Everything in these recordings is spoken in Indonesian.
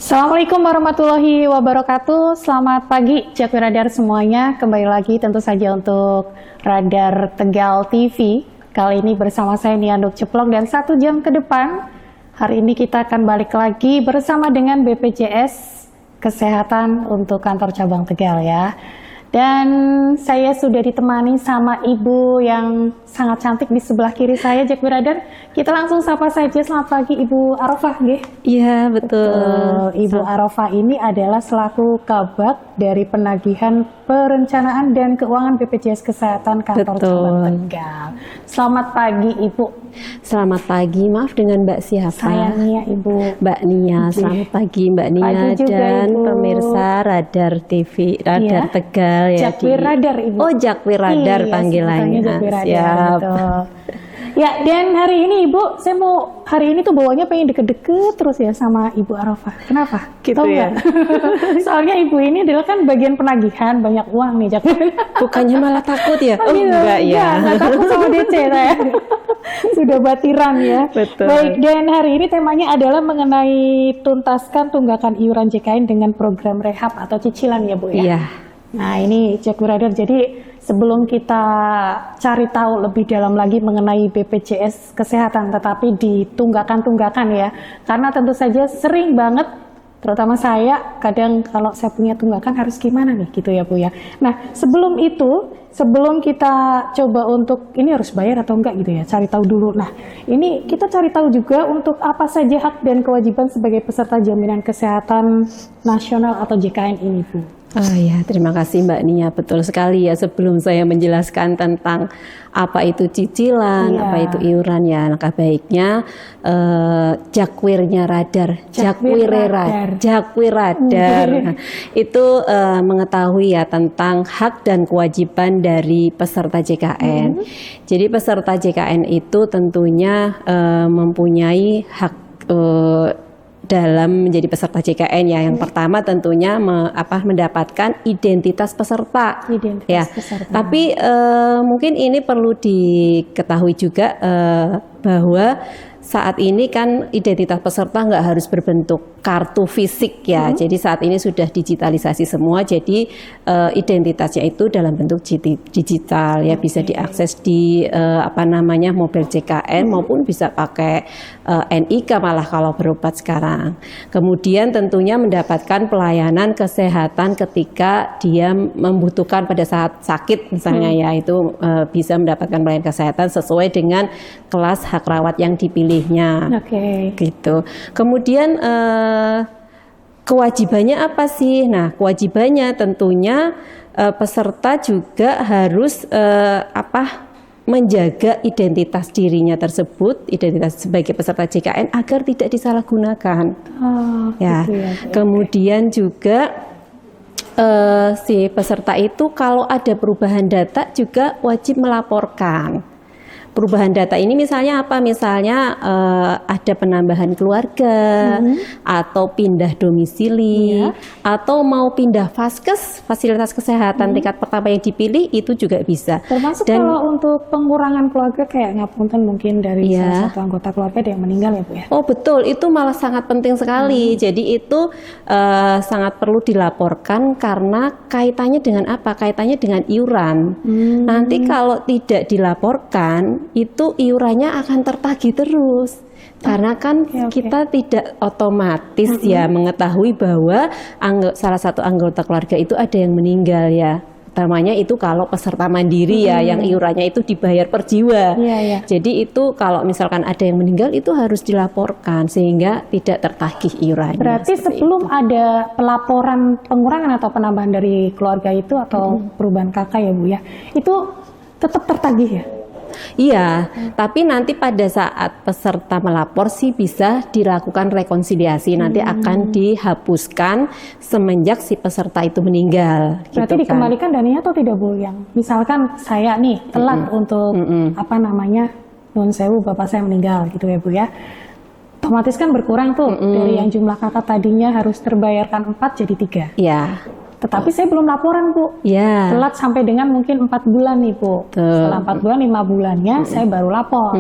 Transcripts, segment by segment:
Assalamualaikum warahmatullahi wabarakatuh. Selamat pagi Jakwi Radar semuanya. Kembali lagi tentu saja untuk Radar Tegal TV. Kali ini bersama saya Nianduk Ceplok dan 1 jam ke depan hari ini kita akan balik lagi bersama dengan BPJS Kesehatan untuk kantor cabang Tegal ya. Dan saya sudah ditemani sama ibu yang sangat cantik di sebelah kiri saya, Jakwi Radar. Kita langsung sapa saja. Selamat pagi Ibu Arafah, nggih? Iya, betul. Ibu Arafah ini adalah selaku Kabag dari Penagihan Perencanaan dan Keuangan BPJS Kesehatan kantor cabang Tegal. Selamat pagi Ibu. Selamat pagi, maaf dengan Mbak siapa? Saya Nia Ibu. Mbak Nia, selamat pagi Mbak Nia pagi juga, dan Ibu. Pemirsa Radar TV, Radar Iya. Tegal ya. Jakwi Radar Ibu. Oh, Jakwi Radar iya, panggilannya. Jakwi Radar, Siap. betul. Ya, dan hari ini Ibu, saya mau hari ini tuh bawanya pengen deket-deket terus ya sama Ibu Arafah. Kenapa? Gitu Tahu ya? nggak? Soalnya Ibu ini adalah kan bagian penagihan, banyak uang nih Jakwi. Bukannya malah takut ya? Oh, Gitu. enggak ya. Nggak takut sama DC saya. Sudah batiran ya. Betul. Baik, dan hari ini temanya adalah mengenai tuntaskan tunggakan iuran JKN dengan program rehab atau cicilan ya Bu ya. Iya. Nah ini Jakwi Radar, jadi sebelum kita cari tahu lebih dalam lagi mengenai BPJS Kesehatan, tetapi di tunggakan-tunggakan ya, karena tentu saja sering banget, terutama saya, kadang kalau saya punya tunggakan harus gimana nih gitu ya Bu ya. Nah sebelum itu, sebelum kita coba untuk ini harus bayar atau enggak gitu ya, cari tahu dulu. Nah ini kita cari tahu juga untuk apa saja hak dan kewajiban sebagai peserta jaminan kesehatan nasional atau JKN ini Bu. Oh ya, terima kasih Mbak Nia. Betul sekali ya, sebelum saya menjelaskan tentang apa itu cicilan, Iya. apa itu iuran ya, langkah baiknya Jakwirnya Radar, Jakwi Radar. Jakwi Radar. Nah, itu mengetahui ya tentang hak dan kewajiban dari peserta JKN. Jadi peserta JKN itu tentunya mempunyai hak dalam menjadi peserta JKN ya. Yang pertama tentunya mendapatkan identitas peserta. Identitas Ya. peserta. Tapi mungkin ini perlu diketahui juga bahwa saat ini kan identitas peserta nggak harus berbentuk kartu fisik ya. Jadi saat ini sudah digitalisasi semua. Jadi identitasnya itu dalam bentuk digital ya, bisa diakses di mobil JKN maupun bisa pakai NIK malah kalau berobat sekarang. Kemudian tentunya mendapatkan pelayanan kesehatan ketika dia membutuhkan pada saat sakit misalnya ya, itu bisa mendapatkan pelayanan kesehatan sesuai dengan kelas hak rawat yang dipilihnya. Oke. Gitu. Kemudian kewajibannya apa sih? Nah, kewajibannya tentunya peserta juga harus menjaga identitas dirinya tersebut, identitas sebagai peserta JKN agar tidak disalahgunakan. Oh, Ya. gitu ya. Kemudian juga si peserta itu kalau ada perubahan data juga wajib melaporkan. Perubahan data ini misalnya apa? Misalnya ada penambahan keluarga, atau pindah domisili, Iya. atau mau pindah vaskes, fasilitas kesehatan tingkat pertama yang dipilih, itu juga bisa. Termasuk Dan kalau untuk pengurangan keluarga kayak ngapunten mungkin dari Iya. salah satu anggota keluarga ada yang meninggal ya Bu ya. oh betul, itu malah sangat penting sekali. Jadi itu sangat perlu dilaporkan karena kaitannya dengan apa? Kaitannya dengan iuran. Nanti kalau tidak dilaporkan, itu iurannya akan tertagih terus. Karena kan oke. kita tidak otomatis ya mengetahui bahwa salah satu anggota keluarga itu ada yang meninggal ya. Utamanya itu kalau peserta mandiri ya, yang iurannya itu dibayar per jiwa. Iya, iya. Jadi itu kalau misalkan ada yang meninggal itu harus dilaporkan sehingga tidak tertagih iurannya. Berarti Seperti sebelum ada pelaporan pengurangan atau penambahan dari keluarga itu atau perubahan kakak ya Bu ya, itu tetap tertagih ya? Iya, tapi nanti pada saat peserta melapor sih bisa dilakukan rekonsiliasi. Nanti akan dihapuskan semenjak si peserta itu meninggal. Berarti gitu kan. dikembalikan dananya atau tidak Bu? Yang misalkan saya nih telat untuk nun sewu bapak saya meninggal gitu ya Bu ya. Otomatis kan berkurang tuh dari yang jumlah kakak tadinya harus terbayarkan 4 jadi 3. Iya. Tetapi saya belum laporan Bu. Ya. Telat sampai dengan mungkin 4 bulan nih Bu. Betul. Setelah 4 bulan, 5 bulannya saya baru lapor.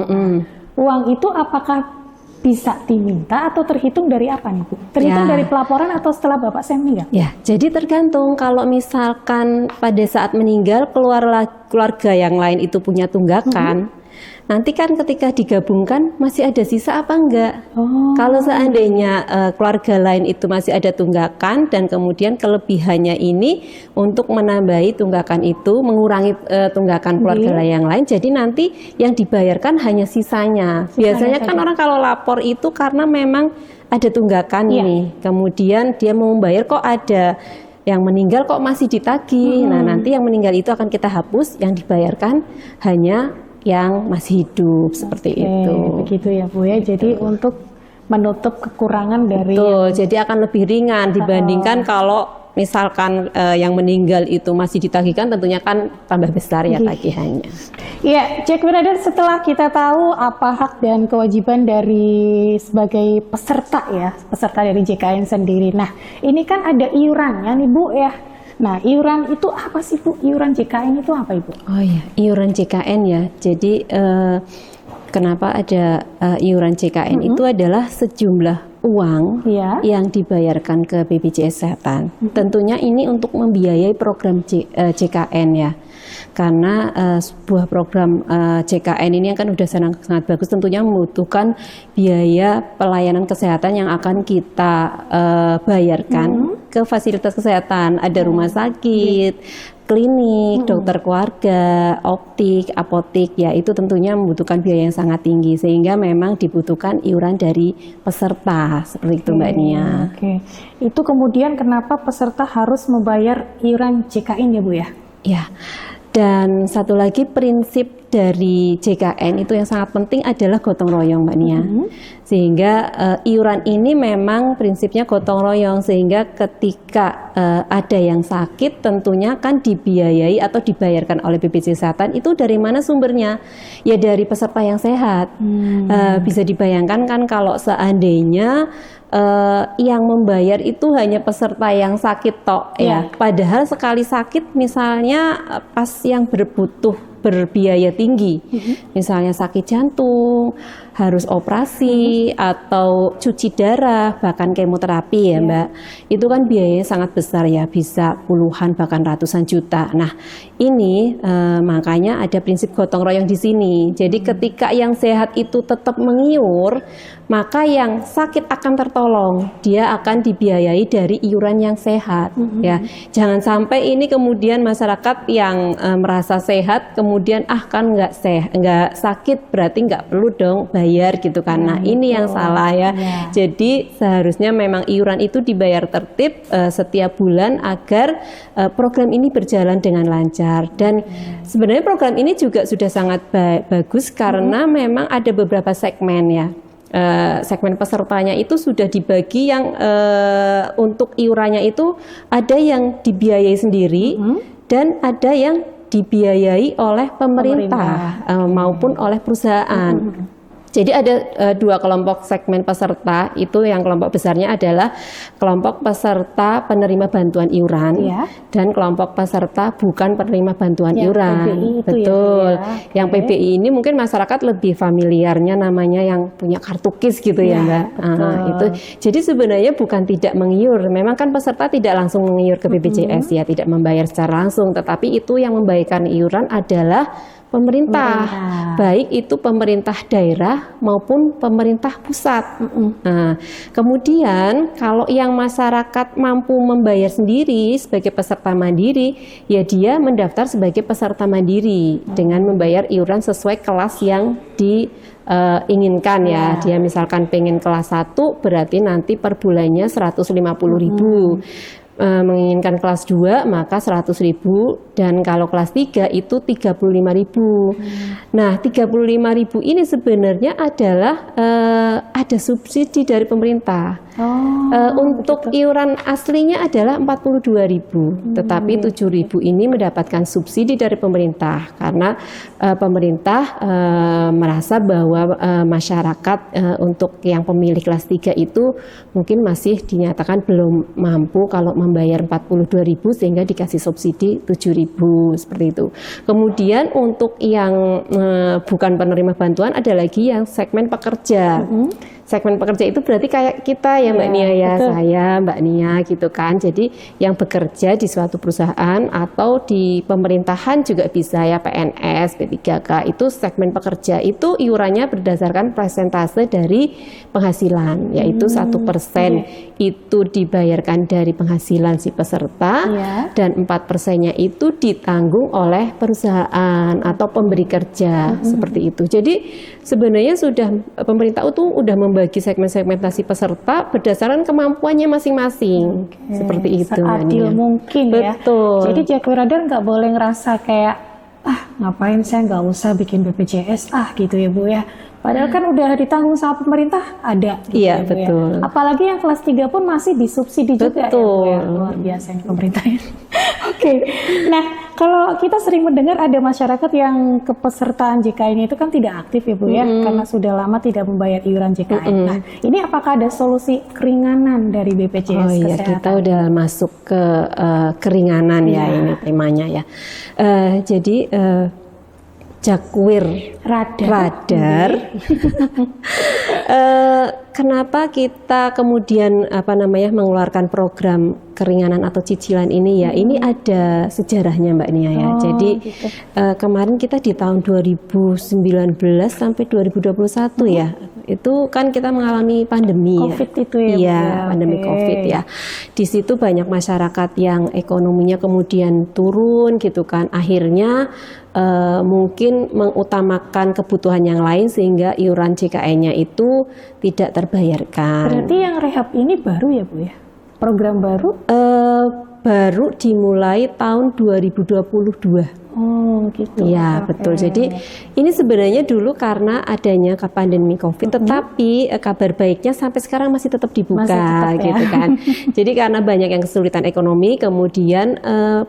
Uang itu apakah bisa diminta atau terhitung dari apa nih Bu? Terhitung dari pelaporan atau setelah Bapak saya meninggal? Ya, jadi tergantung. Kalau misalkan pada saat meninggal keluarga yang lain itu punya tunggakan, nanti kan ketika digabungkan masih ada sisa apa enggak? Kalau seandainya keluarga lain itu masih ada tunggakan dan kemudian kelebihannya ini untuk menambahi tunggakan itu, mengurangi tunggakan keluarga yang lain, jadi nanti yang dibayarkan hanya sisanya. Biasanya kan orang kalau lapor itu karena memang ada tunggakan ini, kemudian dia mau membayar kok ada yang meninggal kok masih ditagih. Nah, nanti yang meninggal itu akan kita hapus, yang dibayarkan hanya yang masih hidup seperti itu. Begitu ya Bu ya. Jadi untuk menutup kekurangan dari jadi akan lebih ringan dibandingkan kalau misalkan yang meninggal itu masih ditagihkan, tentunya kan tambah besar ya tagihannya. Iya, Jack Rider, setelah kita tahu apa hak dan kewajiban dari sebagai peserta ya, peserta dari JKN sendiri. Nah, ini kan ada iurannya nih Bu ya. Nah, iuran itu apa sih Bu? Iuran JKN itu apa Ibu? Oh iya, iuran JKN ya. Jadi kenapa ada iuran JKN itu adalah sejumlah uang yang dibayarkan ke BPJS Kesehatan. Tentunya ini untuk membiayai program JKN ya. Karena sebuah program JKN ini kan udah sangat bagus, tentunya membutuhkan biaya pelayanan kesehatan yang akan kita bayarkan ke fasilitas kesehatan. Ada rumah sakit, klinik, dokter keluarga, optik, apotik, ya itu tentunya membutuhkan biaya yang sangat tinggi, sehingga memang dibutuhkan iuran dari peserta, seperti itu Mbak Nia. Itu kemudian kenapa peserta harus membayar iuran JKN ya Bu ya? Ya. Dan satu lagi prinsip dari JKN itu yang sangat penting adalah gotong royong Mbak Nia. Sehingga iuran ini memang prinsipnya gotong royong, sehingga ketika ada yang sakit tentunya kan dibiayai atau dibayarkan oleh BPJS Kesehatan. Itu dari mana sumbernya? Ya dari peserta yang sehat. Bisa dibayangkan kan kalau seandainya yang membayar itu hanya peserta yang sakit tok ya. Padahal sekali sakit misalnya pas yang berbiaya tinggi, misalnya sakit jantung, harus operasi atau cuci darah, bahkan kemoterapi ya Mbak, itu kan biayanya sangat besar ya, bisa puluhan bahkan ratusan juta. Nah ini makanya ada prinsip gotong royong di sini. Jadi ketika yang sehat itu tetap mengiur, maka yang sakit akan tertolong, dia akan dibiayai dari iuran yang sehat ya. Jangan sampai ini kemudian masyarakat yang merasa sehat kemudian kan nggak sakit berarti nggak perlu dong bayar gitu kan. Nah ini yang salah ya. Jadi seharusnya memang iuran itu dibayar tertib setiap bulan agar program ini berjalan dengan lancar. Dan sebenarnya program ini juga sudah sangat bagus karena memang ada beberapa segmen ya. Segmen pesertanya itu sudah dibagi yang untuk iurannya itu ada yang dibiayai sendiri dan ada yang dibiayai oleh pemerintah. Maupun oleh perusahaan. Jadi ada dua kelompok segmen peserta, itu yang kelompok besarnya adalah kelompok peserta penerima bantuan iuran dan kelompok peserta bukan penerima bantuan iuran. PBI betul. Yang PBI ini mungkin masyarakat lebih familiarnya namanya yang punya kartu KIS gitu ya Mbak. Itu. Jadi sebenarnya bukan tidak mengiur, memang kan peserta tidak langsung mengiur ke BPJS ya, tidak membayar secara langsung, tetapi itu yang membayarkan iuran adalah pemerintah, baik itu pemerintah daerah maupun pemerintah pusat. Nah, kemudian kalau yang masyarakat mampu membayar sendiri sebagai peserta mandiri, ya dia mendaftar sebagai peserta mandiri dengan membayar iuran sesuai kelas yang diinginkan ya. Dia misalkan pengen kelas 1 berarti nanti per bulannya 150.000. Menginginkan kelas 2 maka 100.000 dan kalau kelas 3 itu 35.000. Nah 35.000 ini sebenarnya adalah ada subsidi dari pemerintah. Untuk iuran aslinya adalah 42.000, tetapi 7.000 ini mendapatkan subsidi dari pemerintah karena pemerintah merasa bahwa masyarakat untuk yang pemilih kelas 3 itu mungkin masih dinyatakan belum mampu kalau membayar 42.000 sehingga dikasih subsidi 7.000 seperti itu. Kemudian untuk yang bukan penerima bantuan ada lagi yang segmen pekerja. segmen pekerja itu berarti kayak kita ya Mbak Nia ya, betul. saya Mbak Nia gitu kan. Jadi yang bekerja di suatu perusahaan atau di pemerintahan juga bisa ya, PNS, P3K, itu segmen pekerja itu iurannya berdasarkan persentase dari penghasilan, yaitu 1% itu dibayarkan dari penghasilan si peserta, dan 4%-nya itu ditanggung oleh perusahaan atau pemberi kerja, seperti itu. Jadi sebenarnya pemerintah itu udah membagi segmentasi peserta berdasarkan kemampuannya masing-masing, seperti itu. Seadil mungkin ya. Betul. Jadi Jakwer Radar nggak boleh ngerasa kayak ngapain saya nggak usah bikin BPJS gitu ya Bu ya. Padahal kan udah ditanggung sama pemerintah, ada. Gitu iya, ya, Bu, betul. ya. Apalagi yang kelas 3 pun masih disubsidi juga ya, Bu, ya. Luar biasa ini pemerintah. Oke. Nah, kalau kita sering mendengar ada masyarakat yang kepesertaan JKN itu kan tidak aktif ya Bu ya, karena sudah lama tidak membayar iuran JKN. Nah, ini apakah ada solusi keringanan dari BPJS Oh iya, Kesehatan? kita udah masuk ke keringanan ya ini temanya ya. Jadi Jakwer Radar. Kenapa kita kemudian mengeluarkan program keringanan atau cicilan ini ya? Ini ada sejarahnya Mbak Nia ya. Jadi gitu. kemarin kita di tahun 2019 sampai 2021 ya. Itu kan kita mengalami pandemi COVID ya. itu ya. Iya, Bu, pandemi COVID ya. Di situ banyak masyarakat yang ekonominya kemudian turun gitu kan. Akhirnya mungkin mengutamakan kebutuhan yang lain sehingga iuran JKN-nya itu tidak terbayarkan. Berarti yang rehab ini baru ya Bu ya? Program baru? Baru dimulai tahun 2022. Oh gitu. Iya betul. Jadi ini sebenarnya dulu karena adanya pandemi COVID, tetapi kabar baiknya sampai sekarang masih tetap dibuka, Masih tetap, ya. gitu kan. Jadi karena banyak yang kesulitan ekonomi, kemudian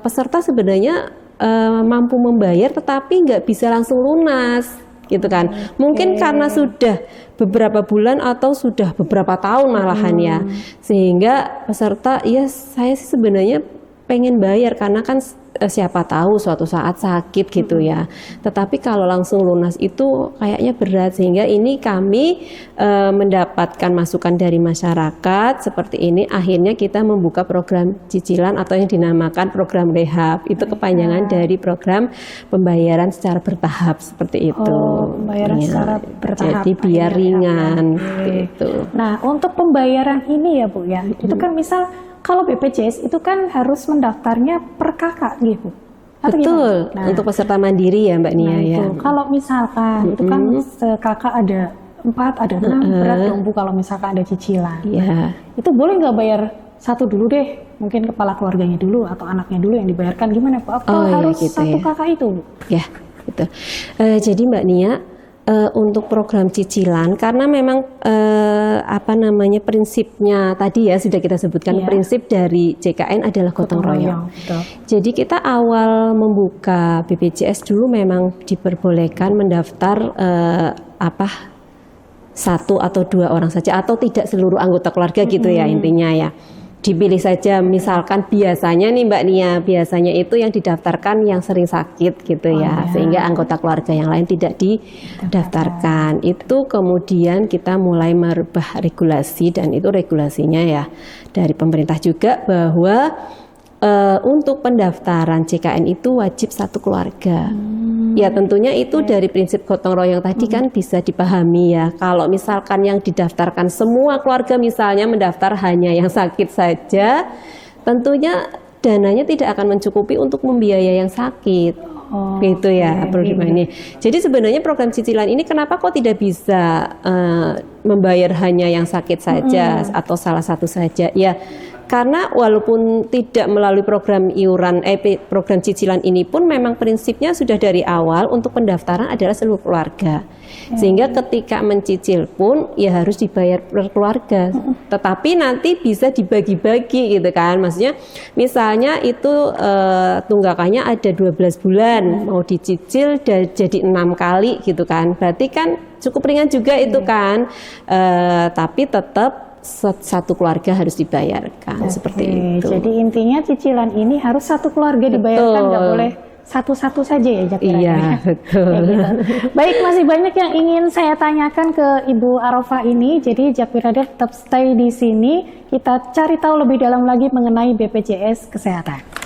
peserta sebenarnya mampu membayar, tetapi nggak bisa langsung lunas, gitu kan. Mungkin karena sudah beberapa bulan atau sudah beberapa tahun malahan ya, sehingga peserta ya saya sih sebenarnya pengen bayar karena kan siapa tahu suatu saat sakit gitu ya. Tetapi kalau langsung lunas itu kayaknya berat, sehingga ini kami mendapatkan masukan dari masyarakat seperti ini. Akhirnya kita membuka program cicilan atau yang dinamakan program rehab. Itu kepanjangan dari program pembayaran secara bertahap seperti itu. Oh, pembayaran secara bertahap. Jadi biar ringan Oke. gitu. Nah, untuk pembayaran ini ya Bu ya, itu kan misal kalau BPJS itu kan harus mendaftarnya per kakak gitu. Atau Betul, gimana? Nah, untuk peserta mandiri ya Mbak Nia nah ya. itu. Kalau misalkan itu kan kakak ada 4, ada 6, berat dong Bu kalau misalkan ada cicilan. Iya. Itu boleh nggak bayar satu dulu deh? Mungkin kepala keluarganya dulu atau anaknya dulu yang dibayarkan, gimana Bu? Atau harus gitu satu ya. kakak itu Bu? Ya, betul. Jadi Mbak Nia, untuk program cicilan, karena memang prinsipnya tadi ya sudah kita sebutkan, prinsip dari JKN adalah gotong royong. Betul. Jadi kita awal membuka BPJS dulu memang diperbolehkan mendaftar satu atau 2 orang saja, atau tidak seluruh anggota keluarga gitu ya intinya ya. Dipilih saja, misalkan biasanya nih Mbak Nia, biasanya itu yang didaftarkan yang sering sakit gitu ya, sehingga anggota keluarga yang lain tidak didaftarkan. Itu kemudian kita mulai merubah regulasi, dan itu regulasinya ya dari pemerintah juga bahwa untuk pendaftaran JKN itu wajib satu keluarga. Ya tentunya itu dari prinsip gotong royong tadi kan bisa dipahami ya. Kalau misalkan yang didaftarkan semua keluarga misalnya mendaftar hanya yang sakit saja, tentunya dananya tidak akan mencukupi untuk membiayai yang sakit. Gitu ya, perlu dipahami. Jadi sebenarnya program cicilan ini kenapa kok tidak bisa membayar hanya yang sakit saja atau salah satu saja? Ya karena walaupun tidak melalui program iuran program cicilan ini pun memang prinsipnya sudah dari awal untuk pendaftaran adalah seluruh keluarga. Sehingga ketika mencicil pun ya harus dibayar per keluarga. Tetapi nanti bisa dibagi-bagi gitu kan. Maksudnya misalnya itu tunggakannya ada 12 bulan mau dicicil jadi 6 kali gitu kan. Berarti kan cukup ringan juga itu kan. Tapi tetap satu keluarga harus dibayarkan seperti itu. Jadi intinya cicilan ini harus satu keluarga dibayarkan, nggak boleh satu-satu saja ya Jak Rider. Iya, betul. Kayak gitu. Baik, masih banyak yang ingin saya tanyakan ke Ibu Arofah ini. Jadi Jak Rider tetap stay di sini. Kita cari tahu lebih dalam lagi mengenai BPJS Kesehatan.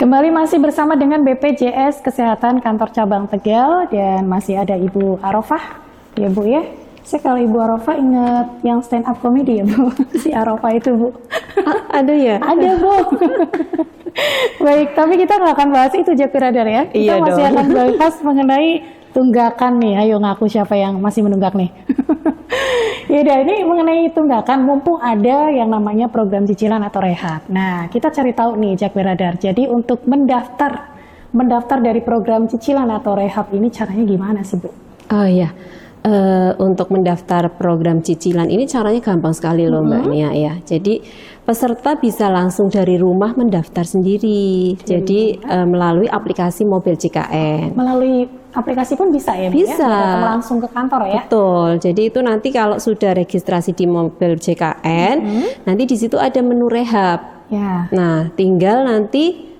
Kembali masih bersama dengan BPJS Kesehatan Kantor Cabang Tegal dan masih ada Ibu Arofah, ya Bu ya. Saya kalau Ibu Arofah ingat yang stand up comedy ya Bu, si Arofah itu Bu. Ada ya? Ada Bu. Baik, tapi kita nggak akan bahas itu Jak Rider ya. Kita Iya masih dong. akan bahas mengenai tunggakan nih. Ayo ngaku siapa yang masih menunggak nih. Yaudah, ini mengenai tunggakan, mumpung ada yang namanya program cicilan atau rehab. Nah, kita cari tahu nih Jak Rider. Jadi untuk mendaftar dari program cicilan atau rehab ini caranya gimana sih Bu? Oh iya. Untuk mendaftar program cicilan ini caranya gampang sekali loh Mbak Nia ya. Jadi peserta bisa langsung dari rumah mendaftar sendiri. Jadi melalui aplikasi mobil JKN. Melalui aplikasi pun bisa ya Bu? Bisa. Ya? Datang langsung ke kantor ya? Betul. Jadi itu nanti kalau sudah registrasi di mobil JKN, nanti di situ ada menu rehab. Ya. Nah, tinggal nanti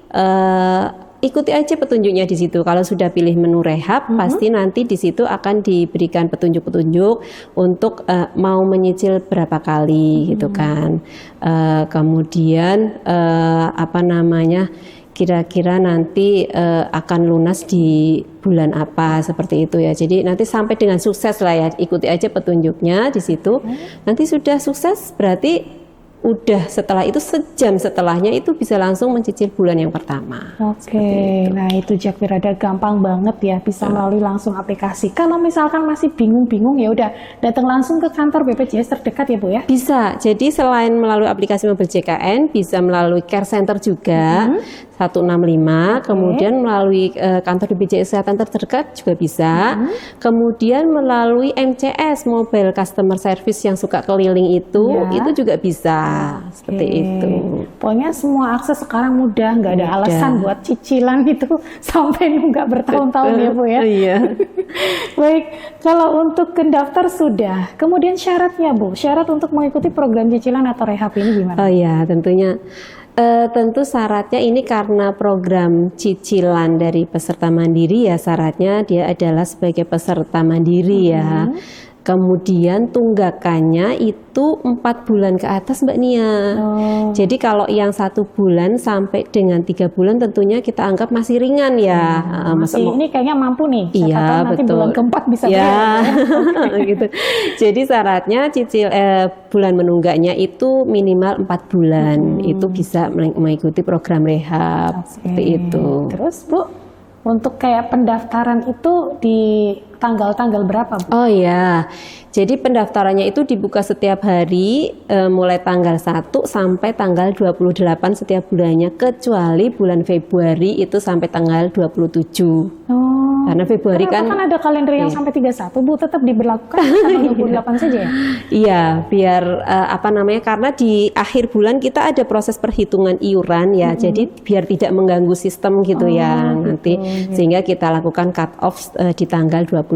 ikuti aja petunjuknya di situ. Kalau sudah pilih menu rehab, pasti nanti di situ akan diberikan petunjuk-petunjuk untuk mau menyicil berapa kali, gitu kan. Kemudian apa namanya? Kira-kira nanti akan lunas di bulan apa, seperti itu ya. Jadi nanti sampai dengan sukses lah ya. Ikuti aja petunjuknya di situ. Nanti sudah sukses berarti udah setelah itu sejam setelahnya itu bisa langsung mencicil bulan yang pertama. Oke, nah itu Jak Rider gampang banget ya, bisa melalui langsung aplikasi. Kalau misalkan masih bingung-bingung ya udah datang langsung ke kantor BPJS terdekat ya Bu ya. Bisa. Jadi selain melalui aplikasi mobil JKN, bisa melalui care center juga 165, kemudian melalui kantor BPJS Kesehatan terdekat juga bisa. Kemudian melalui MCS, Mobile Customer Service yang suka keliling itu juga bisa. Seperti itu. Pokoknya semua akses sekarang mudah, nggak ada alasan buat cicilan itu sampai nunggak bertahun-tahun ya Bu ya. Iya. Baik, kalau untuk mendaftar sudah, kemudian syaratnya Bu, syarat untuk mengikuti program cicilan atau rehab ini gimana? Oh iya, tentunya. Tentu syaratnya ini karena program cicilan dari peserta mandiri ya, syaratnya dia adalah sebagai peserta mandiri ya. Kemudian tunggakannya itu 4 bulan ke atas Mbak Nia. Jadi kalau yang 1 bulan sampai dengan 3 bulan tentunya kita anggap masih ringan ya. Ini kayaknya mampu nih. Iya, tahu nanti betul. bulan keempat bisa ya. Gitu. Jadi syaratnya bulan menunggaknya itu minimal 4 bulan. Itu bisa mengikuti program rehab seperti itu. Terus Bu, untuk kayak pendaftaran itu di tanggal-tanggal berapa Bu? Oh ya, jadi pendaftarannya itu dibuka setiap hari mulai tanggal 1 sampai tanggal 28 setiap bulannya, kecuali bulan Februari itu sampai tanggal 27. Karena Februari kan ada kalender yang sampai 31 Bu, tetap diberlakukan tanggal 28 saja ya? Iya, biar karena di akhir bulan kita ada proses perhitungan iuran ya, jadi biar tidak mengganggu sistem gitu ya nanti, sehingga kita lakukan cut off di tanggal 28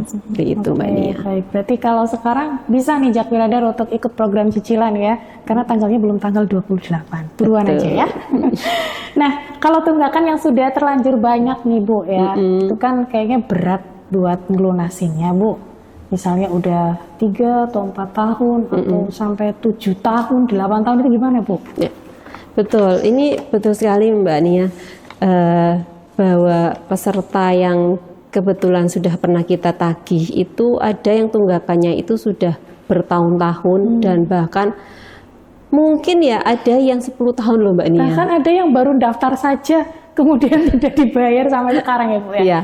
seperti itu Mbak Nia. Baik, berarti kalau sekarang bisa nih Jak Miradar untuk ikut program cicilan ya, karena tanggalnya belum tanggal 28, buruan aja ya. Nah, kalau tunggakan yang sudah terlanjur banyak nih Bu ya, itu kan kayaknya berat buat ngelunasinnya Bu. Misalnya udah 3 atau 4 tahun atau sampai 7 tahun, 8 tahun itu gimana Bu? Ya, betul, ini betul sekali Mbak Nia, bahwa peserta yang kebetulan sudah pernah kita tagih itu ada yang tunggakannya itu sudah bertahun-tahun dan bahkan mungkin ya ada yang 10 tahun loh Mbak Nia. Bahkan ada yang baru daftar saja kemudian tidak dibayar sampai sekarang ya Bu ya? Iya.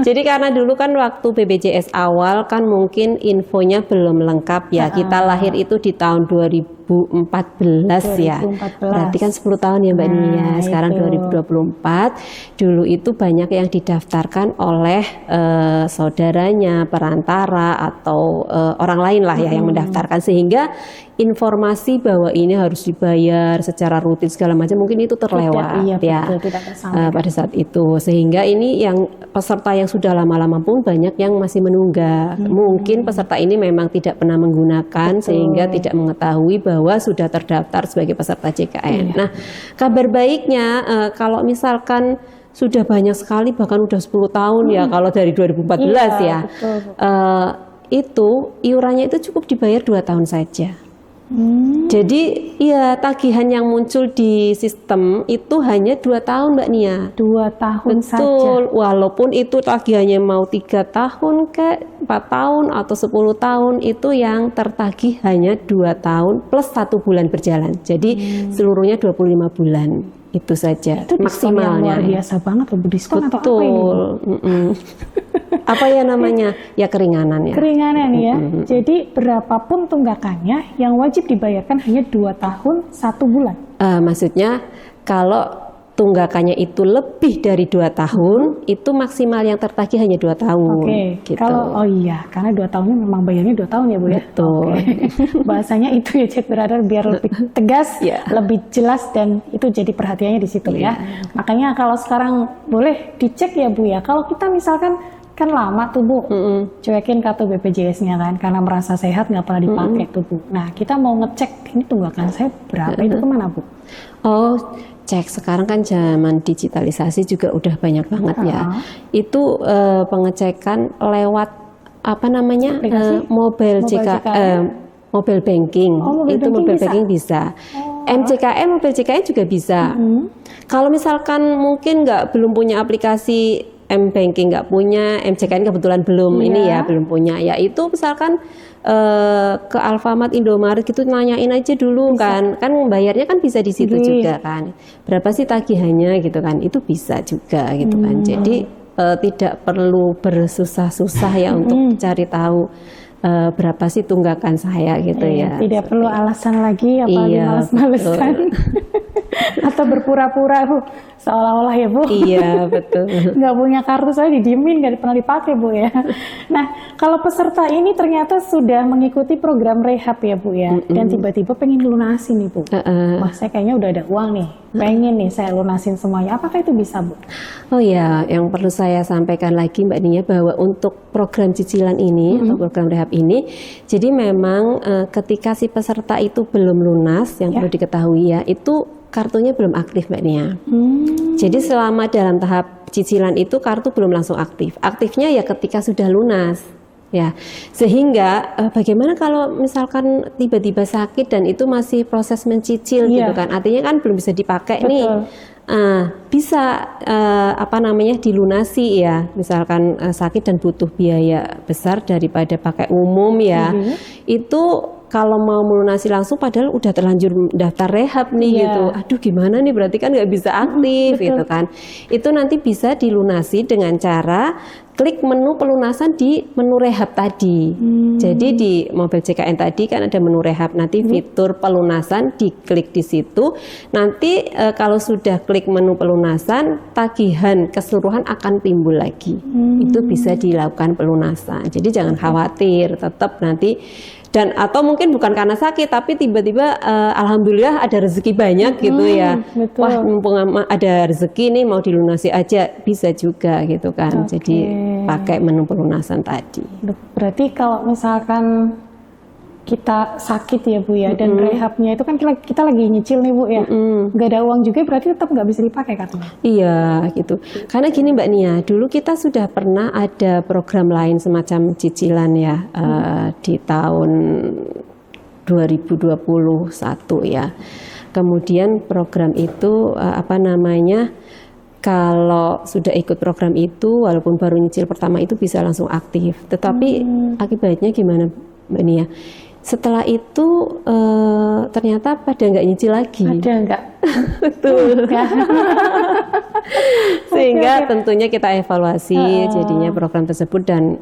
Jadi karena dulu kan waktu BPJS awal kan mungkin infonya belum lengkap ya. Kita lahir itu di tahun 2014 ya. Berarti kan 10 tahun ya Mbak Nia. Sekarang itu. 2024. Dulu itu banyak yang didaftarkan oleh saudaranya, perantara atau orang lain lah ya yang mendaftarkan, sehingga informasi bahwa ini harus dibayar secara rutin segala macam mungkin itu terlewat pada saat itu, sehingga ini yang peserta yang sudah lama-lama pun banyak yang masih menunggak. Mungkin peserta ini memang tidak pernah menggunakan sehingga tidak mengetahui bahwa sudah terdaftar sebagai peserta JKN. Nah, kabar baiknya kalau misalkan sudah banyak sekali, bahkan udah 10 tahun ya kalau dari 2014 ya, itu iurannya itu cukup dibayar 2 tahun saja. Jadi ya tagihan yang muncul di sistem itu hanya 2 tahun Mbak Nia. 2 tahun saja. Betul, walaupun itu tagihannya mau 3 tahun ke 4 tahun atau 10 tahun, itu yang tertagih hanya 2 tahun plus 1 bulan berjalan. Jadi seluruhnya 25 bulan. Itu saja itu maksimalnya. Luar biasa banget loh, diskon betul. Atau apa ini? Apa ya namanya? Ya keringanan ya. Keringanan ya. Jadi berapapun tunggakannya yang wajib dibayarkan hanya 2 tahun 1 bulan. Maksudnya kalau tunggakannya itu lebih dari 2 tahun, itu maksimal yang tertagih hanya 2 tahun. Gitu. Kalau karena 2 tahunnya memang bayarnya 2 tahun ya Bu ya. Betul. Bahasanya itu ya Jak Miradar, biar lebih tegas, lebih jelas, dan itu jadi perhatiannya di situ ya. Makanya kalau sekarang boleh dicek ya Bu ya. Kalau kita misalkan kan lama tuh Bu, cuekin kartu BPJS-nya kan, karena merasa sehat nggak pernah dipakai tuh Bu. Nah kita mau ngecek ini tunggakan saya berapa, itu kemana Bu? Cek sekarang kan zaman digitalisasi juga udah banyak banget ya. Itu pengecekan lewat mobile banking. Mobile banking bisa. MCKN, mobile CKN juga bisa. Kalau misalkan mungkin belum punya aplikasi M-Banking, nggak punya, MCKN kebetulan belum belum punya, ya itu misalkan ke Alfamart, Indomaret gitu, nanyain aja dulu kan bayarnya kan bisa di situ juga kan, berapa sih tagihannya gitu kan, itu bisa juga gitu kan. Jadi tidak perlu bersusah-susah ya untuk cari tahu berapa sih tunggakan saya gitu ya. Tidak perlu alasan lagi, apalagi males-malesan atau berpura-pura seolah-olah ya Bu. Iya betul. Nggak punya kartu, saya didiemin, nggak pernah dipakai Bu ya. Nah kalau peserta ini ternyata sudah mengikuti program rehab ya Bu ya, dan tiba-tiba pengen lunasin nih Bu. Wah saya kayaknya udah ada uang nih, pengen nih saya lunasin semuanya. Apakah itu bisa Bu? Oh ya, yang perlu saya sampaikan lagi Mbak Nia, bahwa untuk program cicilan ini atau program rehab ini, jadi memang ketika si peserta itu belum lunas, yang perlu diketahui ya, itu kartunya belum aktif Mbak Nia. Jadi selama dalam tahap cicilan itu kartu belum langsung aktif. Aktifnya ya ketika sudah lunas. Ya, sehingga bagaimana kalau misalkan tiba-tiba sakit dan itu masih proses mencicil gitu kan, artinya kan belum bisa dipakai nih. Bisa dilunasi ya, misalkan sakit dan butuh biaya besar daripada pakai umum ya, itu kalau mau melunasi langsung padahal udah terlanjur daftar rehab nih gitu, aduh gimana nih, berarti kan nggak bisa aktif gitu kan. Itu nanti bisa dilunasi dengan cara klik menu pelunasan di menu rehab tadi. Jadi di mobil JKN tadi kan ada menu rehab, nanti fitur pelunasan diklik di situ. Nanti kalau sudah klik menu pelunasan, tagihan keseluruhan akan timbul lagi. Itu bisa dilakukan pelunasan. Jadi jangan khawatir, tetap nanti. Dan atau mungkin bukan karena sakit, tapi tiba-tiba alhamdulillah ada rezeki banyak gitu ya. Betul. Wah, mumpung ada rezeki nih mau dilunasi aja, bisa juga gitu kan. Jadi pakai menu pelunasan tadi. Berarti kalau misalkan kita sakit ya Bu ya, dan rehabnya itu kan kita lagi nyicil nih Bu ya, nggak ada uang juga, berarti tetap nggak bisa dipakai kartunya? Iya gitu, karena gini Mbak Nia, dulu kita sudah pernah ada program lain semacam cicilan ya, di tahun 2021 ya. Kemudian program itu kalau sudah ikut program itu, walaupun baru nyicil pertama itu bisa langsung aktif. Tetapi akibatnya gimana Mbak Nia? Setelah itu ternyata pada nggak nyicil lagi. Ada nggak? Betul. Sehingga tentunya kita evaluasi jadinya program tersebut, dan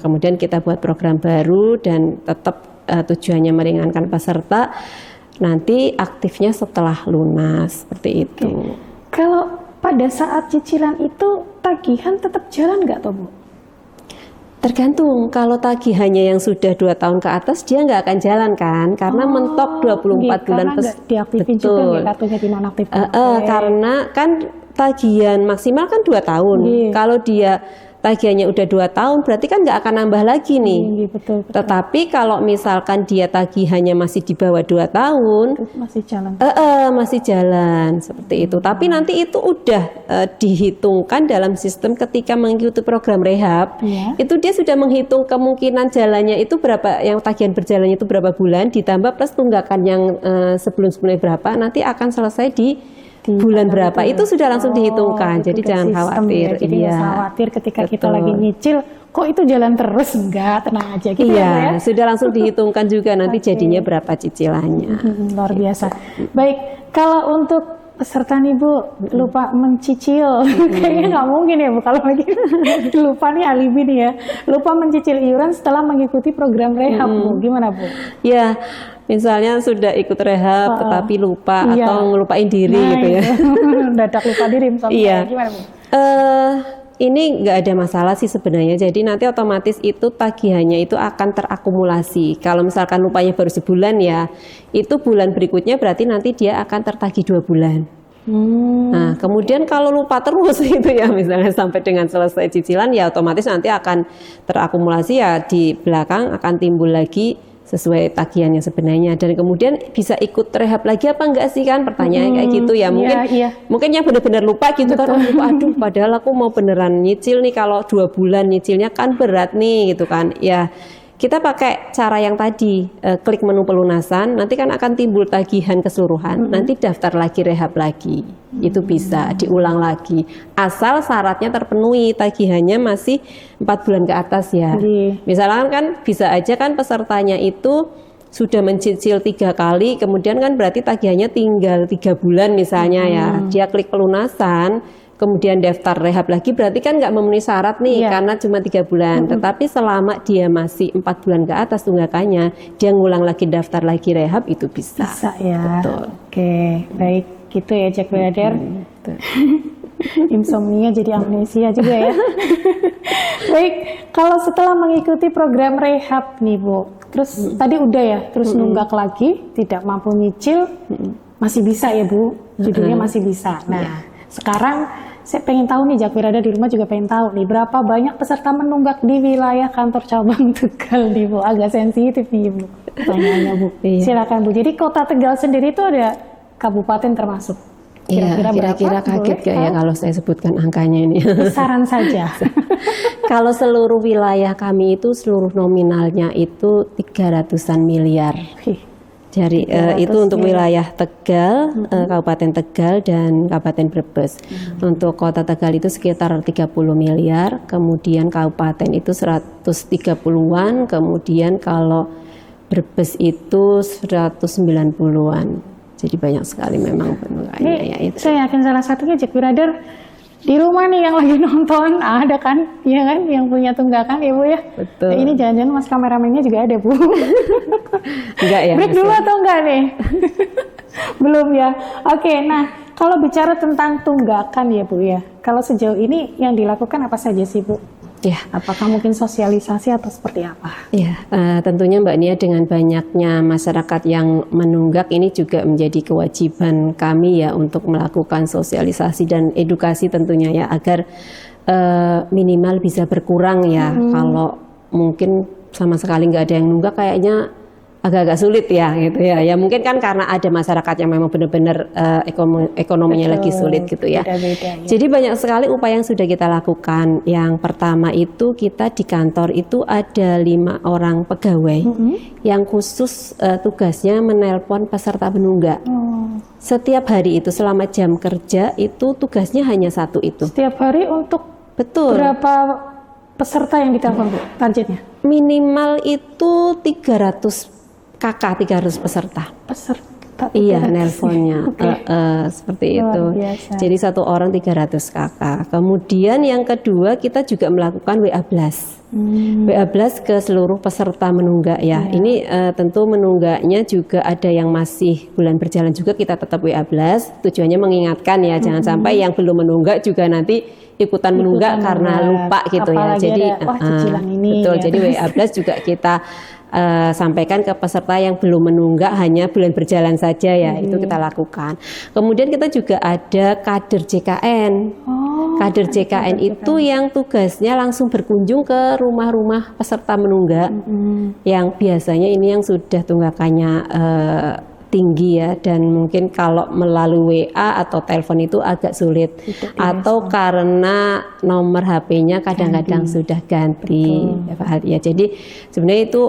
kemudian kita buat program baru dan tetap tujuannya meringankan peserta. Nanti aktifnya setelah lunas seperti itu. Kalau pada saat cicilan itu tagihan tetap jalan nggak toh Bu? Tergantung, kalau tagihannya yang sudah 2 tahun ke atas dia nggak akan jalan kan, karena mentok 24 bulan diaktifin juga ya kartunya dinonaktifkan. Karena kan tagihan maksimal kan 2 tahun. Kalau dia tagihannya udah 2 tahun, berarti kan nggak akan nambah lagi nih. Betul. Tetapi kalau misalkan dia tagihannya masih di bawah 2 tahun, masih jalan. Masih jalan seperti itu. Tapi nanti itu udah dihitungkan dalam sistem ketika mengikuti program rehab. Itu dia sudah menghitung kemungkinan jalannya itu berapa, yang tagihan berjalannya itu berapa bulan, ditambah plus tunggakan yang sebelum-sebelumnya berapa, nanti akan selesai di bulan berapa itu sudah langsung dihitungkan, jadi jangan khawatir. Jadi nggak khawatir ketika kita lagi nyicil, kok itu jalan terus, enggak, tenang aja gitu ya. Sudah langsung dihitungkan juga nanti jadinya berapa cicilannya. Luar biasa. Baik, kalau untuk peserta nih Bu, lupa mencicil, kayaknya nggak mungkin ya Bu kalau lagi lupa nih, alibi nih ya, lupa mencicil iuran setelah mengikuti program rehab Bu, gimana Bu? Ya, misalnya sudah ikut rehab tetapi lupa atau ngelupain diri gitu ya. Dadak lupa diri misalnya, gimana Bu? Ini nggak ada masalah sih sebenarnya, jadi nanti otomatis itu tagihannya itu akan terakumulasi. Kalau misalkan lupanya baru sebulan ya, itu bulan berikutnya berarti nanti dia akan tertagih 2 bulan. Nah, kemudian kalau lupa terus itu ya, misalnya sampai dengan selesai cicilan ya otomatis nanti akan terakumulasi ya, di belakang akan timbul lagi sesuai tagihannya sebenarnya, dan kemudian bisa ikut rehab lagi apa enggak sih kan, pertanyaan kayak gitu ya. Mungkin yang benar-benar lupa gitu kan, aduh padahal aku mau beneran nyicil nih, kalau 2 bulan nyicilnya kan berat nih gitu kan ya. Kita pakai cara yang tadi, klik menu pelunasan, nanti kan akan timbul tagihan keseluruhan, nanti daftar lagi rehab lagi, itu bisa diulang lagi, asal syaratnya terpenuhi, tagihannya masih 4 bulan ke atas ya. Misalkan kan bisa aja kan pesertanya itu sudah mencicil 3 kali, kemudian kan berarti tagihannya tinggal 3 bulan misalnya ya, dia klik pelunasan, kemudian daftar rehab lagi, berarti kan nggak memenuhi syarat nih, karena cuma 3 bulan. Tetapi selama dia masih 4 bulan ke atas tunggakannya, dia ngulang lagi daftar lagi rehab, itu bisa. Bisa ya. Betul. Oke, baik gitu ya Jack Brother. Insomnia jadi amnesia juga ya. Baik, kalau setelah mengikuti program rehab nih Bu, terus tadi udah ya, terus nunggak lagi, tidak mampu nyicil, masih bisa ya Bu, judulnya masih bisa. Nah, sekarang saya pengen tahu nih, Jack Wirada di rumah juga pengen tahu nih, berapa banyak peserta menunggak di wilayah kantor cabang Tegal nih Bu? Agak sensitif nih Bu, pertanyaannya Bu. Silakan Bu. Jadi kota Tegal sendiri itu ada kabupaten termasuk? Iya, Kira-kira kira-kira berapa? kaget Boleh gak ya tahu? kalau saya sebutkan angkanya ini? Kisaran saja. Kalau seluruh wilayah kami itu seluruh nominalnya itu 300-an miliar. Wih, Dari 300 itu untuk miliar. wilayah Tegal, Kabupaten Tegal dan Kabupaten Brebes. Untuk Kota Tegal itu sekitar 30 miliar, kemudian Kabupaten itu 130-an, kemudian kalau Brebes itu 190-an. Jadi banyak sekali memang penunggakannya ya Ini itu. saya yakin salah satunya Jack Brother di rumah nih yang lagi nonton ada kan, iya kan, yang punya tunggakan ya Bu ya. Betul. Nah, ini jangan-jangan Mas kameramennya juga ada Bu. Enggak ya? Break Mas, dulu ya? atau enggak nih? Belum ya. Oke, nah kalau bicara tentang tunggakan ya Bu ya, kalau sejauh ini yang dilakukan apa saja sih Bu? Ya. Apakah mungkin sosialisasi atau seperti apa? Ya, tentunya Mbak Nia dengan banyaknya masyarakat yang menunggak ini juga menjadi kewajiban kami ya untuk melakukan sosialisasi dan edukasi tentunya ya agar minimal bisa berkurang ya. Kalau mungkin sama sekali nggak ada yang nunggak kayaknya agak-agak sulit ya gitu ya. Ya mungkin kan karena ada masyarakat yang memang benar-benar ekonominya Betul, lagi sulit gitu ya. beda-beda, ya. Jadi banyak sekali upaya yang sudah kita lakukan. Yang pertama itu kita di kantor itu ada 5 orang pegawai yang khusus tugasnya menelpon peserta penunggak. Oh, Setiap hari itu selama jam kerja itu tugasnya hanya satu itu. setiap hari untuk Betul. berapa peserta yang ditelepon Bu? Targetnya? Minimal itu 300 kakak, 300 peserta. Peserta. Iya, 300. nelponnya Oke. seperti Luar itu. biasa. Jadi satu orang 300 kakak. Kemudian yang kedua kita juga melakukan WA Blast. WA Blast ke seluruh peserta menunggak ya. Ini tentu menunggaknya juga ada yang masih bulan berjalan juga kita tetap WA Blast. Tujuannya mengingatkan ya, jangan sampai yang belum menunggak juga nanti ikutan menunggak karena lupa gitu ya. Apalagi Jadi ada, wah cicilan ini. betul. ya. Jadi WA Blast juga kita sampaikan ke peserta yang belum menunggak hanya bulan berjalan saja ya, itu kita lakukan. Kemudian kita juga ada kader JKN. Oh, Kader JKN itu yang tugasnya langsung berkunjung ke rumah-rumah peserta menunggak yang biasanya ini yang sudah tunggakannya tinggi ya, dan mungkin kalau melalui WA atau telepon itu agak sulit atau karena nomor HP-nya kadang-kadang sudah ganti ya Pak Hadi ya. Jadi sebenarnya itu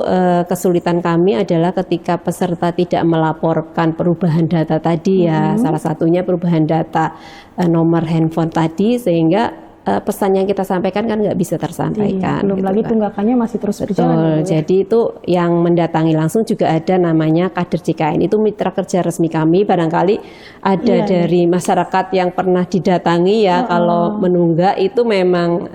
kesulitan kami adalah ketika peserta tidak melaporkan perubahan data tadi ya, salah satunya perubahan data nomor handphone tadi, sehingga pesan yang kita sampaikan kan nggak bisa tersampaikan. belum gitu lagi kan. tunggakannya masih terus berjalan. Betul. gitu ya. Jadi itu yang mendatangi langsung juga ada namanya kader JKN, itu mitra kerja resmi kami. Barangkali ada dari masyarakat yang pernah didatangi ya, kalau menunggak itu memang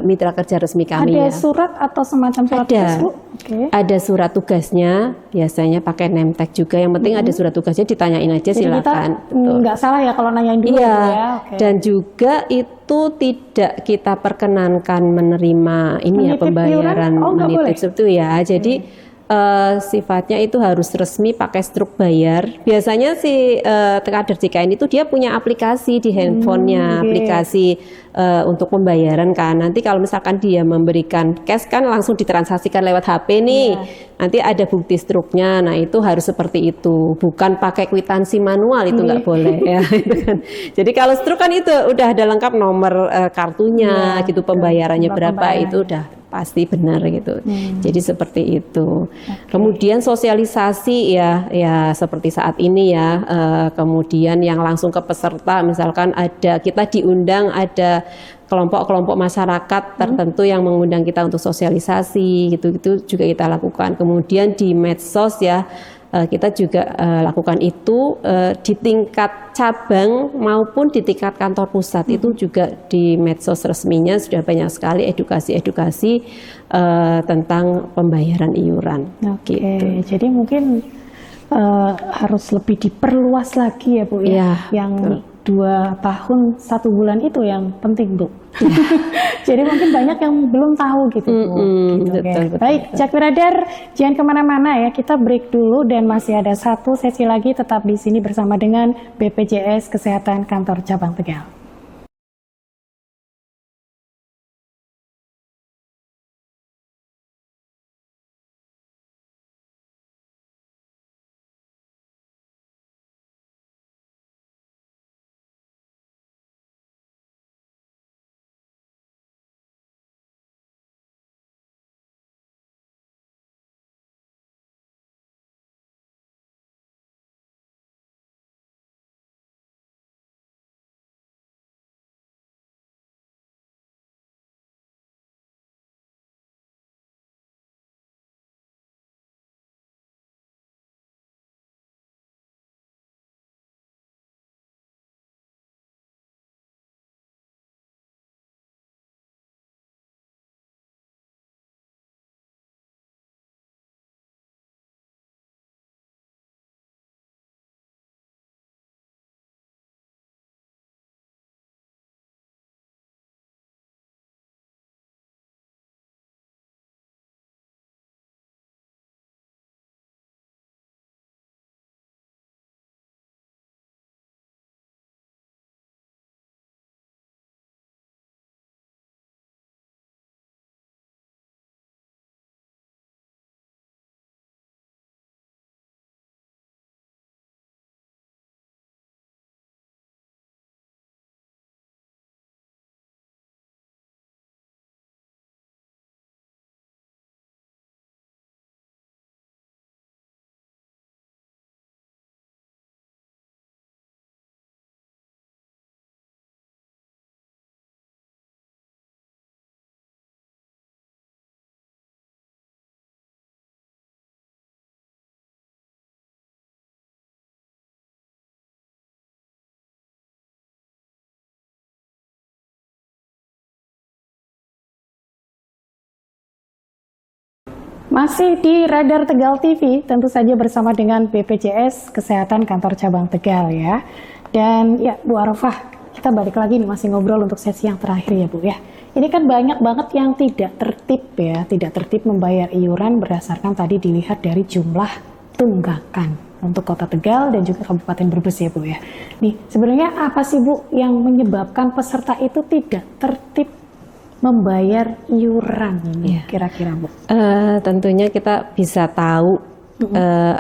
mitra kerja resmi kami Ada ya. surat atau semacam surat Ada. tugas, Bu? Oke. Ada surat tugasnya, biasanya pakai name tag juga. Yang penting ada surat tugasnya, ditanyain aja Jadi kita silakan. Betul. nggak salah ya kalau nanyain dulu Iya, gitu ya. Oke. dan juga itu tidak kita perkenankan menerima ini ya, Menitip pembayaran iuran? Oh, nggak boleh? menitip seperti itu ya. Jadi sifatnya itu harus resmi pakai struk bayar. Biasanya si kader JKN itu dia punya aplikasi di handphonenya, aplikasi untuk pembayaran kan. Nanti kalau misalkan dia memberikan cash kan langsung ditransaksikan lewat HP nih. Nanti ada bukti struknya. Nah itu harus seperti itu, bukan pakai kwitansi manual, itu nggak boleh ya. Itu kan. Jadi kalau struk kan itu udah ada lengkap nomor kartunya, gitu pembayarannya jumlah berapa, pembayaran. itu udah pasti benar gitu. Jadi seperti itu. Kemudian sosialisasi ya seperti saat ini ya. Kemudian yang langsung ke peserta, misalkan ada kita diundang, ada kelompok-kelompok masyarakat tertentu yang mengundang kita untuk sosialisasi, gitu-gitu juga kita lakukan. Kemudian di medsos ya, kita juga lakukan itu di tingkat cabang maupun di tingkat kantor pusat. Itu juga di medsos resminya sudah banyak sekali edukasi-edukasi tentang pembayaran iuran. Oke, Gitu. jadi mungkin harus lebih diperluas lagi ya Bu ya. Iya, Yang 2 tahun 1 bulan itu yang penting Bu. Jadi mungkin banyak yang belum tahu gitu Bu. Gitu, betul, oke. betul, Baik, Jack Brother, jangan kemana-mana ya. Kita break dulu dan masih ada 1 sesi lagi tetap di sini bersama dengan BPJS Kesehatan Kantor Cabang Tegal. Masih di Radar Tegal TV, tentu saja bersama dengan BPJS Kesehatan Kantor Cabang Tegal ya. Dan ya Bu Arafah, kita balik lagi nih masih ngobrol untuk sesi yang terakhir ya Bu ya. Ini kan banyak banget yang tidak tertib ya, tidak tertib membayar iuran berdasarkan tadi dilihat dari jumlah tunggakan untuk Kota Tegal dan juga Kabupaten Brebes ya Bu ya. Nih sebenarnya apa sih Bu yang menyebabkan peserta itu tidak tertib membayar iuran ini kira-kira Bu? Tentunya kita bisa tahu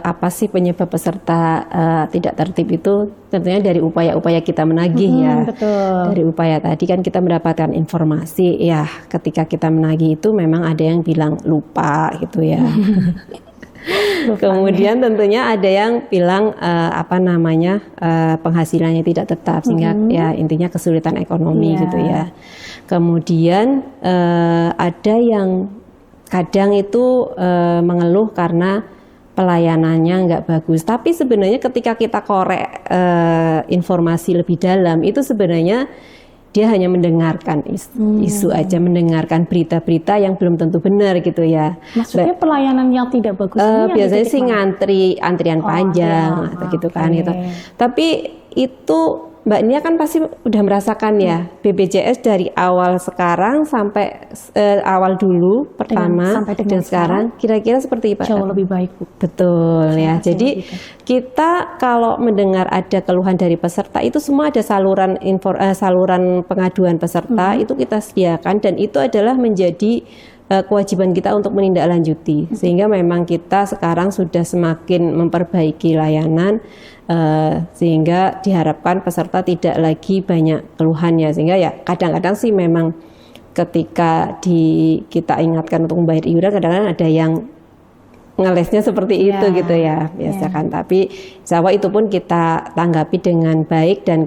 apa sih penyebab peserta tidak tertib itu, tentunya dari upaya-upaya kita menagih ya. Betul. Dari upaya tadi kan kita mendapatkan informasi ya, ketika kita menagih itu memang ada yang bilang lupa gitu ya. Kemudian tentunya ada yang bilang penghasilannya tidak tetap sehingga ya intinya kesulitan ekonomi gitu ya. Kemudian ada yang kadang itu mengeluh karena pelayanannya nggak bagus. Tapi sebenarnya ketika kita korek informasi lebih dalam itu sebenarnya dia hanya mendengarkan isu aja, mendengarkan berita-berita yang belum tentu benar gitu ya. Maksudnya pelayanan yang tidak bagus ini biasanya sih antrian panjang atau gitu kan gitu. Tapi itu Mbak Nia kan pasti udah merasakan ya BPJS dari awal sekarang sampai awal dulu pertama dan sekarang kira-kira seperti apa? Jauh lebih baik Bu. Betul ya. Jadi kita kalau mendengar ada keluhan dari peserta itu semua ada saluran pengaduan peserta itu kita sediakan dan itu adalah menjadi kewajiban kita untuk menindaklanjuti sehingga memang kita sekarang sudah semakin memperbaiki layanan sehingga diharapkan peserta tidak lagi banyak keluhannya sehingga ya kadang-kadang sih memang ketika kita ingatkan untuk membayar iuran kadang-kadang ada yang ngelesnya seperti itu gitu ya biasa kan, tapi insya Allah itu pun kita tanggapi dengan baik dan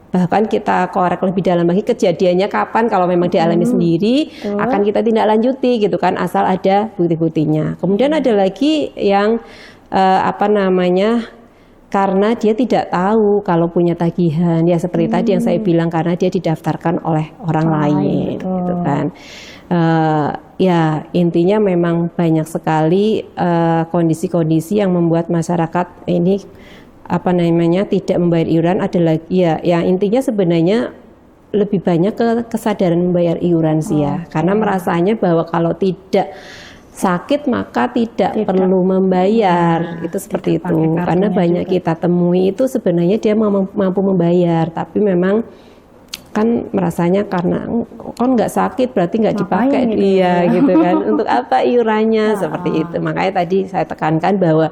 bahkan kita korek lebih dalam lagi kejadiannya kapan kalau memang dialami sendiri akan kita tindak lanjuti gitu kan asal ada bukti-buktinya. Kemudian ada lagi yang karena dia tidak tahu kalau punya tagihan ya seperti tadi yang saya bilang karena dia didaftarkan oleh orang lain gitu kan. Ya intinya memang banyak sekali kondisi-kondisi yang membuat masyarakat ini tidak membayar iuran. Ada lagi ya intinya sebenarnya lebih banyak ke kesadaran membayar iuran sih ya karena merasanya bahwa kalau tidak sakit maka tidak perlu membayar itu seperti itu karena banyak kita temui itu sebenarnya dia mampu membayar tapi memang kan merasanya karena kan nggak sakit berarti nggak dipakai gitu kan untuk apa iurannya seperti itu. Makanya tadi saya tekankan bahwa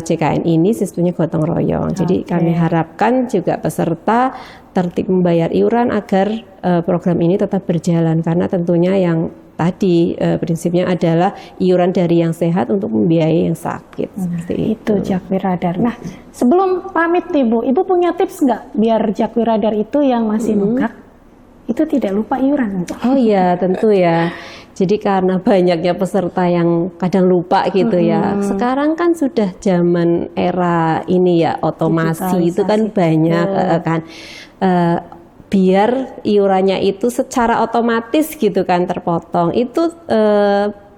JKN ini sistemnya gotong royong. Jadi kami harapkan juga peserta tertib membayar iuran agar program ini tetap berjalan karena tentunya yang tadi prinsipnya adalah iuran dari yang sehat untuk membiayai yang sakit seperti itu. Jakwi Radar. Nah, sebelum pamit nih Bu, Ibu punya tips nggak biar Jakwi Radar itu yang masih nunggak itu tidak lupa iuran? Oh iya, tentu ya. Jadi karena banyaknya peserta yang kadang lupa gitu ya. Sekarang kan sudah zaman era ini ya otomasi itu kan banyak kan. Biar iurannya itu secara otomatis gitu kan terpotong itu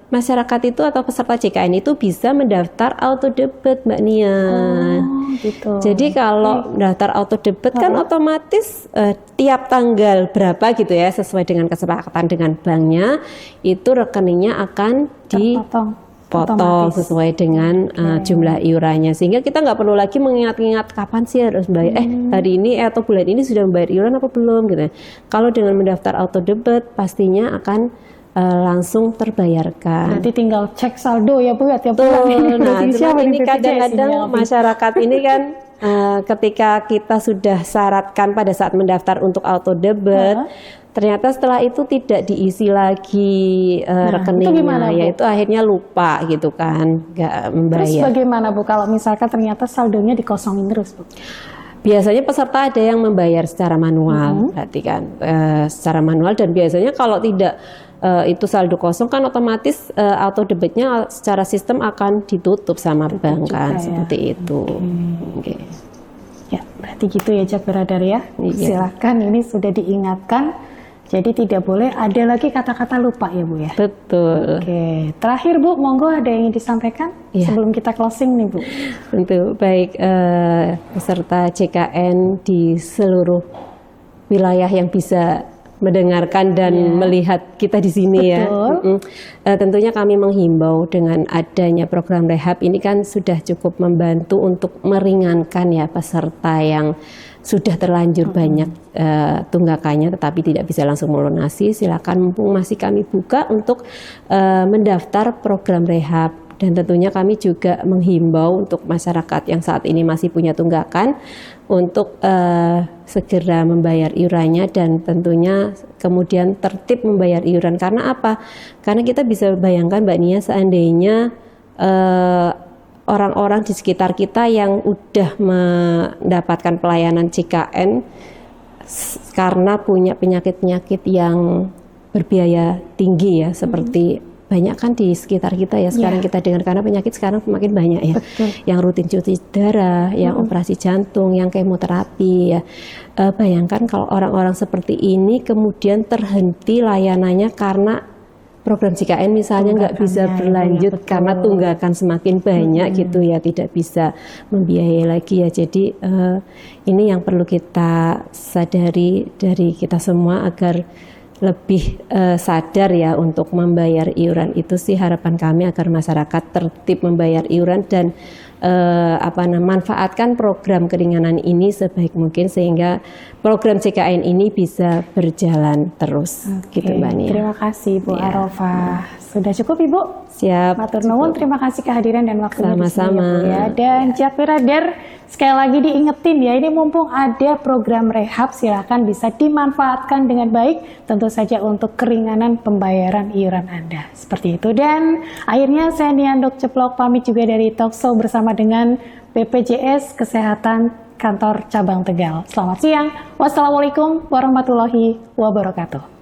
masyarakat itu atau peserta JKN itu bisa mendaftar auto debit Mbak Nian. Gitu. Jadi kalau mendaftar auto debit kan otomatis tiap tanggal berapa gitu ya sesuai dengan kesepakatan dengan banknya itu rekeningnya akan dipotong sesuai dengan jumlah iurannya sehingga kita nggak perlu lagi mengingat-ingat kapan sih harus bayar hari ini atau bulan ini sudah membayar iuran apa belum gitu. Kalau dengan mendaftar auto debit pastinya akan langsung terbayarkan. Berarti tinggal cek saldo ya Bu ya tiap bulan. Nah, ini kadang-kadang masyarakat ini kan ketika kita sudah syaratkan pada saat mendaftar untuk auto debit ternyata setelah itu tidak diisi lagi rekeningnya, yaitu akhirnya lupa gitu kan, nggak membayar. Terus bagaimana Bu kalau misalkan ternyata saldonya dikosongin terus Bu? Biasanya peserta ada yang membayar secara manual, berarti kan secara manual dan biasanya kalau tidak itu saldo kosong kan otomatis auto debitnya secara sistem akan ditutup sama bank kan seperti itu. Ya berarti gitu ya Jakwi Radar ya. Silakan ini sudah diingatkan Jadi tidak boleh ada lagi kata-kata lupa ya Bu ya. Betul. Oke, terakhir Bu, monggo ada yang ingin disampaikan sebelum kita closing nih Bu. Tentu, baik peserta CKN di seluruh wilayah yang bisa mendengarkan dan melihat kita di sini. Betul. Ya. Tentunya kami menghimbau dengan adanya program rehab ini kan sudah cukup membantu untuk meringankan ya peserta yang sudah terlanjur banyak tunggakannya tetapi tidak bisa langsung melunasi. Silakan mumpung masih kami buka untuk mendaftar program rehab. Dan tentunya kami juga menghimbau untuk masyarakat yang saat ini masih punya tunggakan untuk segera membayar iurannya dan tentunya kemudian tertib membayar iuran. Karena apa? Karena kita bisa bayangkan Mbak Nia, seandainya orang-orang di sekitar kita yang udah mendapatkan pelayanan CKN karena punya penyakit-penyakit yang berbiaya tinggi ya, seperti banyak kan di sekitar kita ya sekarang kita dengar, karena penyakit sekarang semakin banyak ya. Betul. Yang rutin cuci darah, yang operasi jantung, yang kemoterapi ya. Bayangkan kalau orang-orang seperti ini kemudian terhenti layanannya karena program CKN misalnya nggak bisa berlanjut karena tunggakan semakin banyak gitu ya, tidak bisa membiayai lagi ya. Jadi ini yang perlu kita sadari dari kita semua agar lebih sadar ya untuk membayar iuran. Itu sih harapan kami agar masyarakat tertib membayar iuran dan manfaatkan program keringanan ini sebaik mungkin sehingga program CKN ini bisa berjalan terus. Gitu Mbak Nia. Terima kasih Bu Arofah. Sudah cukup Ibu? Siap. Matur nuwun, terima kasih kehadiran dan waktunya di sini Sama-sama. ya Bu ya. Dan Jakwiradar sekali lagi diingetin ya, ini mumpung ada program rehab, silakan bisa dimanfaatkan dengan baik, tentu saja untuk keringanan pembayaran iuran Anda. Seperti itu. Dan akhirnya saya Niandok Ceplok pamit juga dari Talkshow bersama dengan BPJS Kesehatan Kantor Cabang Tegal. Selamat siang. Wassalamualaikum warahmatullahi wabarakatuh.